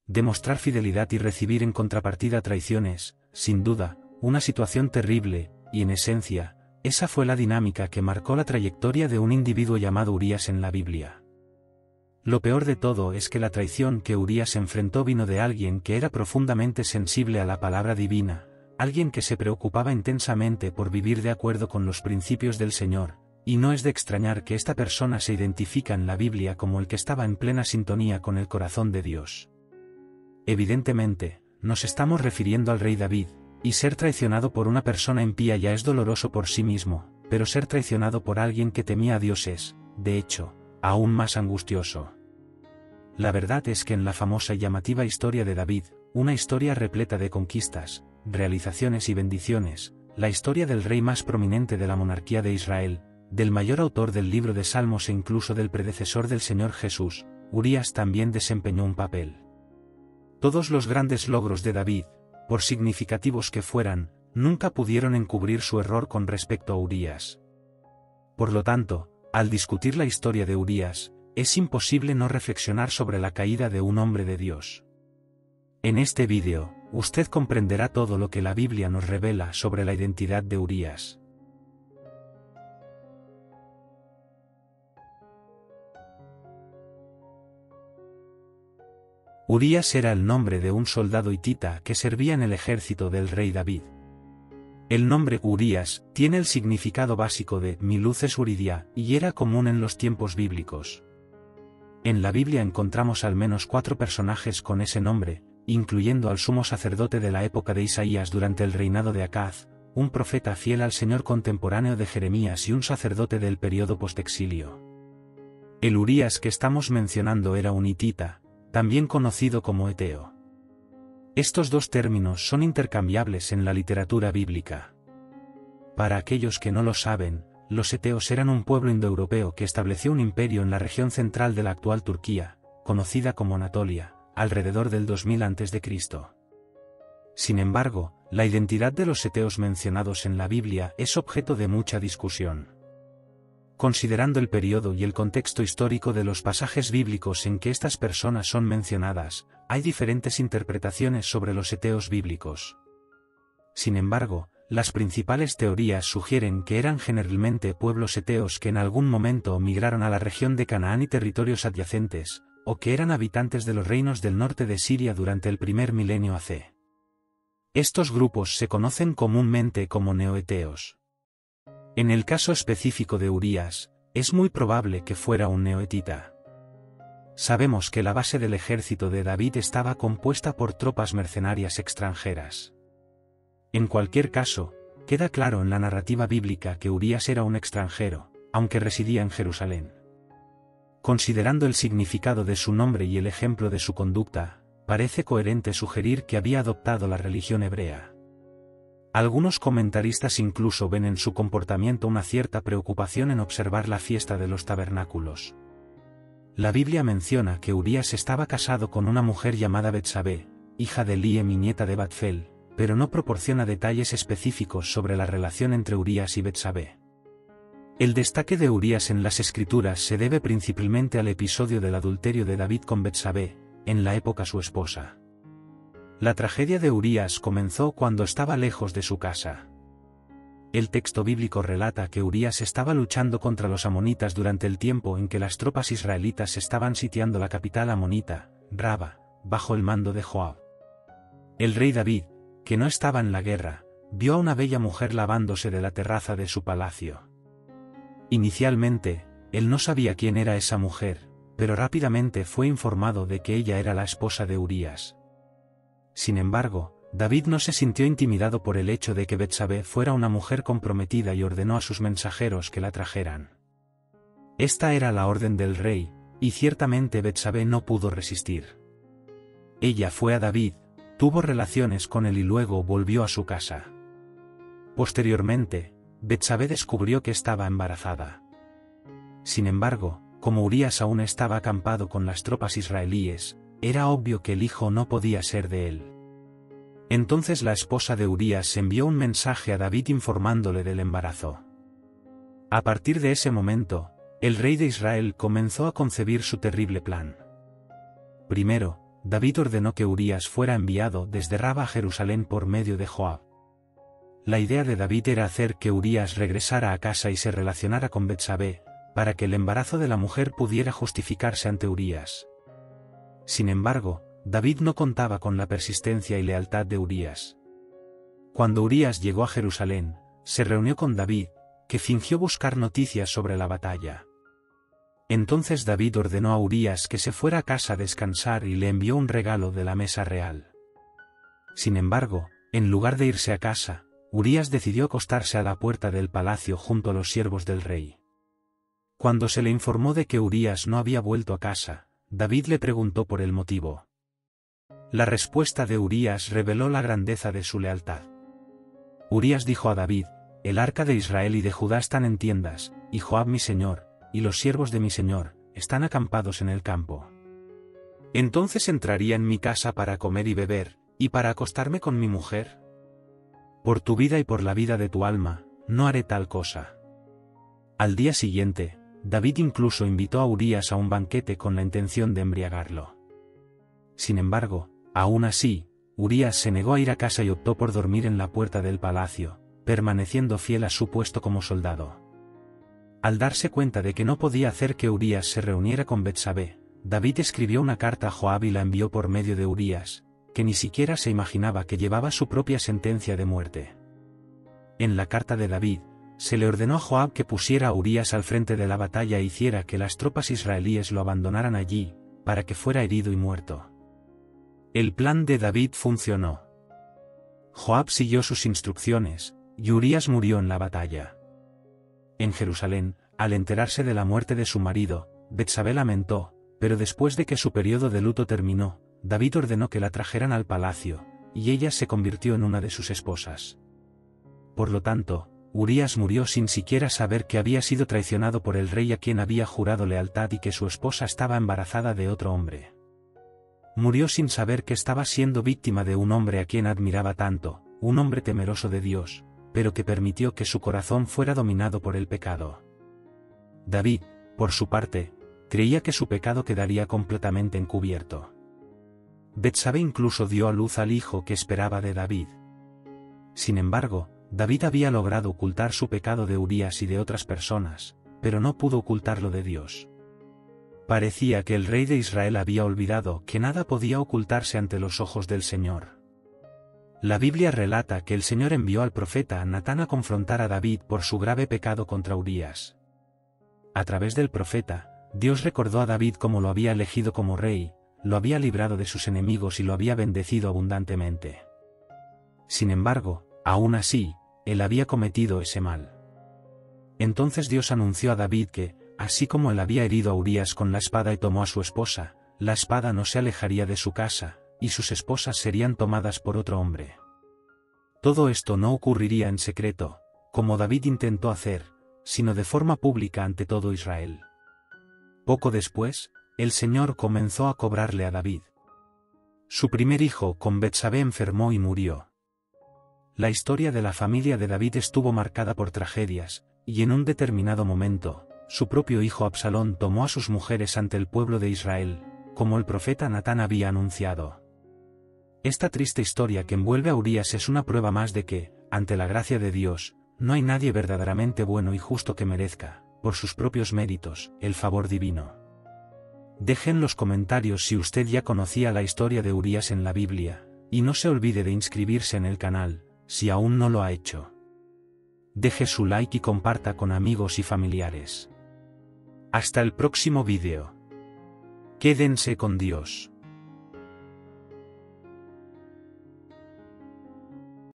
demostrar fidelidad y recibir en contrapartida traiciones, sin duda, una situación terrible, y en esencia, esa fue la dinámica que marcó la trayectoria de un individuo llamado Urías en la Biblia. Lo peor de todo es que la traición que Urías enfrentó vino de alguien que era profundamente sensible a la palabra divina, alguien que se preocupaba intensamente por vivir de acuerdo con los principios del Señor, y no es de extrañar que esta persona se identifica en la Biblia como el que estaba en plena sintonía con el corazón de Dios. Evidentemente, nos estamos refiriendo al rey David, y ser traicionado por una persona impía ya es doloroso por sí mismo, pero ser traicionado por alguien que temía a Dios es, de hecho, aún más angustioso. La verdad es que en la famosa y llamativa historia de David, una historia repleta de conquistas, realizaciones y bendiciones, la historia del rey más prominente de la monarquía de Israel, del mayor autor del libro de Salmos e incluso del predecesor del Señor Jesús, Urías también desempeñó un papel. Todos los grandes logros de David, por significativos que fueran, nunca pudieron encubrir su error con respecto a Urías. Por lo tanto, al discutir la historia de Urías, es imposible no reflexionar sobre la caída de un hombre de Dios. En este vídeo, usted comprenderá todo lo que la Biblia nos revela sobre la identidad de Urías. Urías era el nombre de un soldado hitita que servía en el ejército del rey David. El nombre Urías tiene el significado básico de mi luz es Uridia y era común en los tiempos bíblicos. En la Biblia encontramos al menos 4 personajes con ese nombre, incluyendo al sumo sacerdote de la época de Isaías durante el reinado de Acaz, un profeta fiel al Señor contemporáneo de Jeremías y un sacerdote del período postexilio. El Urías que estamos mencionando era un hitita, también conocido como heteo. Estos dos términos son intercambiables en la literatura bíblica. Para aquellos que no lo saben, los heteos eran un pueblo indoeuropeo que estableció un imperio en la región central de la actual Turquía, conocida como Anatolia, alrededor del 2000 a.C. Sin embargo, la identidad de los heteos mencionados en la Biblia es objeto de mucha discusión. Considerando el periodo y el contexto histórico de los pasajes bíblicos en que estas personas son mencionadas, hay diferentes interpretaciones sobre los heteos bíblicos. Sin embargo, las principales teorías sugieren que eran generalmente pueblos heteos que en algún momento migraron a la región de Canaán y territorios adyacentes, o que eran habitantes de los reinos del norte de Siria durante el primer milenio AC. Estos grupos se conocen comúnmente como neoheteos. En el caso específico de Urías, es muy probable que fuera un neohetita. Sabemos que la base del ejército de David estaba compuesta por tropas mercenarias extranjeras. En cualquier caso, queda claro en la narrativa bíblica que Urías era un extranjero, aunque residía en Jerusalén. Considerando el significado de su nombre y el ejemplo de su conducta, parece coherente sugerir que había adoptado la religión hebrea. Algunos comentaristas incluso ven en su comportamiento una cierta preocupación en observar la fiesta de los tabernáculos. La Biblia menciona que Urías estaba casado con una mujer llamada Betsabé, hija de Eliem y nieta de Batfel, pero no proporciona detalles específicos sobre la relación entre Urías y Betsabé. El destaque de Urías en las Escrituras se debe principalmente al episodio del adulterio de David con Betsabé, en la época su esposa. La tragedia de Urías comenzó cuando estaba lejos de su casa. El texto bíblico relata que Urías estaba luchando contra los amonitas durante el tiempo en que las tropas israelitas estaban sitiando la capital amonita, Raba, bajo el mando de Joab. El rey David, que no estaba en la guerra, vio a una bella mujer lavándose de la terraza de su palacio. Inicialmente, él no sabía quién era esa mujer, pero rápidamente fue informado de que ella era la esposa de Urías. Sin embargo, David no se sintió intimidado por el hecho de que Betsabé fuera una mujer comprometida y ordenó a sus mensajeros que la trajeran. Esta era la orden del rey, y ciertamente Betsabé no pudo resistir. Ella fue a David, tuvo relaciones con él y luego volvió a su casa. Posteriormente, Betsabé descubrió que estaba embarazada. Sin embargo, como Urías aún estaba acampado con las tropas israelíes, era obvio que el hijo no podía ser de él. Entonces la esposa de Urías envió un mensaje a David informándole del embarazo. A partir de ese momento, el rey de Israel comenzó a concebir su terrible plan. Primero, David ordenó que Urías fuera enviado desde Raba a Jerusalén por medio de Joab. La idea de David era hacer que Urías regresara a casa y se relacionara con Betsabé, para que el embarazo de la mujer pudiera justificarse ante Urías. Sin embargo, David no contaba con la persistencia y lealtad de Urías. Cuando Urías llegó a Jerusalén, se reunió con David, que fingió buscar noticias sobre la batalla. Entonces David ordenó a Urías que se fuera a casa a descansar y le envió un regalo de la mesa real. Sin embargo, en lugar de irse a casa, Urías decidió acostarse a la puerta del palacio junto a los siervos del rey. Cuando se le informó de que Urías no había vuelto a casa, David le preguntó por el motivo. La respuesta de Urías reveló la grandeza de su lealtad. Urías dijo a David: «El arca de Israel y de Judá están en tiendas, y Joab mi señor, y los siervos de mi señor, están acampados en el campo. ¿Entonces entraría en mi casa para comer y beber, y para acostarme con mi mujer? Por tu vida y por la vida de tu alma, no haré tal cosa». Al día siguiente, David incluso invitó a Urías a un banquete con la intención de embriagarlo. Sin embargo, aún así, Urías se negó a ir a casa y optó por dormir en la puerta del palacio, permaneciendo fiel a su puesto como soldado. Al darse cuenta de que no podía hacer que Urías se reuniera con Betsabé, David escribió una carta a Joab y la envió por medio de Urías, que ni siquiera se imaginaba que llevaba su propia sentencia de muerte. En la carta de David, se le ordenó a Joab que pusiera a Urías al frente de la batalla e hiciera que las tropas israelíes lo abandonaran allí, para que fuera herido y muerto. El plan de David funcionó. Joab siguió sus instrucciones, y Urías murió en la batalla. En Jerusalén, al enterarse de la muerte de su marido, Betsabé lamentó, pero después de que su periodo de luto terminó, David ordenó que la trajeran al palacio, y ella se convirtió en una de sus esposas. Por lo tanto, Urías murió sin siquiera saber que había sido traicionado por el rey a quien había jurado lealtad y que su esposa estaba embarazada de otro hombre. Murió sin saber que estaba siendo víctima de un hombre a quien admiraba tanto, un hombre temeroso de Dios, pero que permitió que su corazón fuera dominado por el pecado. David, por su parte, creía que su pecado quedaría completamente encubierto. Betsabé incluso dio a luz al hijo que esperaba de David. Sin embargo, David había logrado ocultar su pecado de Urías y de otras personas, pero no pudo ocultarlo de Dios. Parecía que el rey de Israel había olvidado que nada podía ocultarse ante los ojos del Señor. La Biblia relata que el Señor envió al profeta Natán a confrontar a David por su grave pecado contra Urías. A través del profeta, Dios recordó a David cómo lo había elegido como rey, lo había librado de sus enemigos y lo había bendecido abundantemente. Sin embargo, aún así, él había cometido ese mal. Entonces Dios anunció a David que, así como él había herido a Urías con la espada y tomó a su esposa, la espada no se alejaría de su casa, y sus esposas serían tomadas por otro hombre. Todo esto no ocurriría en secreto, como David intentó hacer, sino de forma pública ante todo Israel. Poco después, el Señor comenzó a cobrarle a David. Su primer hijo con Betsabé enfermó y murió. La historia de la familia de David estuvo marcada por tragedias, y en un determinado momento, su propio hijo Absalón tomó a sus mujeres ante el pueblo de Israel, como el profeta Natán había anunciado. Esta triste historia que envuelve a Urías es una prueba más de que, ante la gracia de Dios, no hay nadie verdaderamente bueno y justo que merezca, por sus propios méritos, el favor divino. Deje en los comentarios si usted ya conocía la historia de Urías en la Biblia, y no se olvide de inscribirse en el canal, si aún no lo ha hecho. Deje su like y comparta con amigos y familiares. Hasta el próximo vídeo. Quédense con Dios.